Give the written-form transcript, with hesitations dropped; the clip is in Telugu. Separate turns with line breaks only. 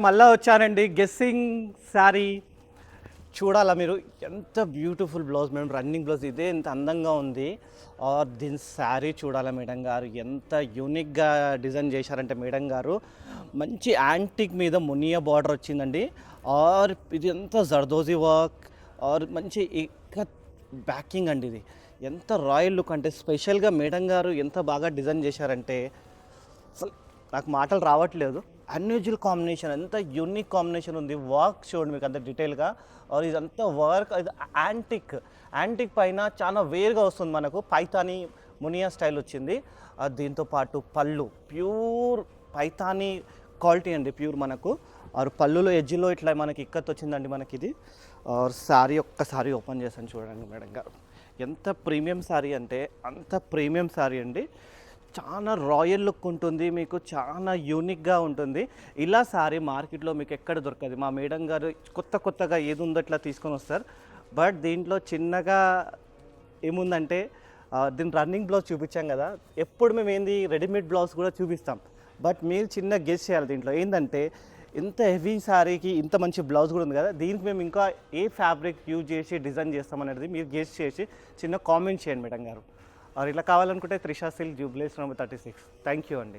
మళ్ళా వచ్చానండి గెస్సింగ్ శారీ చూడాలా మీరు. ఎంత beautiful blouse madam, running blouse ఇదే ఎంత అందంగా ఉంది. ఆర్ దీని శారీ చూడాలా మేడం గారు, ఎంత యూనిక్గా డిజైన్ చేశారంటే మేడం గారు, మంచి యాంటిక్ మీద మునియా బార్డర్ వచ్చిందండి. ఆర్ ఇది ఎంత జర్దోజీ వర్క్ ఆర్ మంచి ఇక్కత్ బ్యాకింగ్ అండి. ఇది ఎంత రాయల్ లుక్ అంటే స్పెషల్గా మేడం గారు ఎంత బాగా డిజైన్ చేశారంటే అసలు నాకు మాటలు రావట్లేదు. అన్యూజువల్ కాంబినేషన్, ఎంత యూనిక్ కాంబినేషన్ ఉంది. వర్క్ చూడండి మీకు అంత డీటెయిల్గా. ఆర్ ఇదంతా వర్క్ ఇది యాంటిక్ పైన చాలా వేరుగా వస్తుంది మనకు. పైతానీ మునియా స్టైల్ వచ్చింది. దీంతోపాటు పళ్ళు ప్యూర్ పైతానీ క్వాలిటీ అండి, ప్యూర్ మనకు. ఆరు పళ్ళులో ఎడ్జ్లో ఇట్లా మనకి ఇక్కత్ వచ్చిందండి మనకి ఇది. ఆర్ శారీ ఒక్కసారి ఓపెన్ చేశాను చూడండి మేడం గారు, ఎంత ప్రీమియం శారీ అంటే అంత ప్రీమియం శారీ అండి. చాలా రాయల్ లుక్ ఉంటుంది మీకు, చాలా యూనిక్గా ఉంటుంది. ఇలా సారీ మార్కెట్లో మీకు ఎక్కడ దొరకదు. మా మేడం గారు కొత్తగా ఏది ఉందో ఇట్లా తీసుకొని వస్తారు. బట్ దీంట్లో చిన్నగా ఏముందంటే దీని రన్నింగ్ బ్లౌజ్ చూపించాం కదా, ఎప్పుడు మేము ఏంది రెడీమేడ్ బ్లౌజ్ కూడా చూపిస్తాం. బట్ మీరు చిన్న గెస్ చేయాలి దీంట్లో ఏంటంటే, ఇంత హెవీ శారీకి ఇంత మంచి బ్లౌజ్ కూడా ఉంది కదా, దీనికి మేము ఇంకా ఏ ఫ్యాబ్రిక్ యూజ్ చేసి డిజైన్ చేస్తామనేది మీరు గెస్ చేసి చిన్న కామెంట్ చేయండి మేడం గారు. ఇట్లా కావాలనుకుంటే Trisha silk Jubilees number 36. Thank you అండి.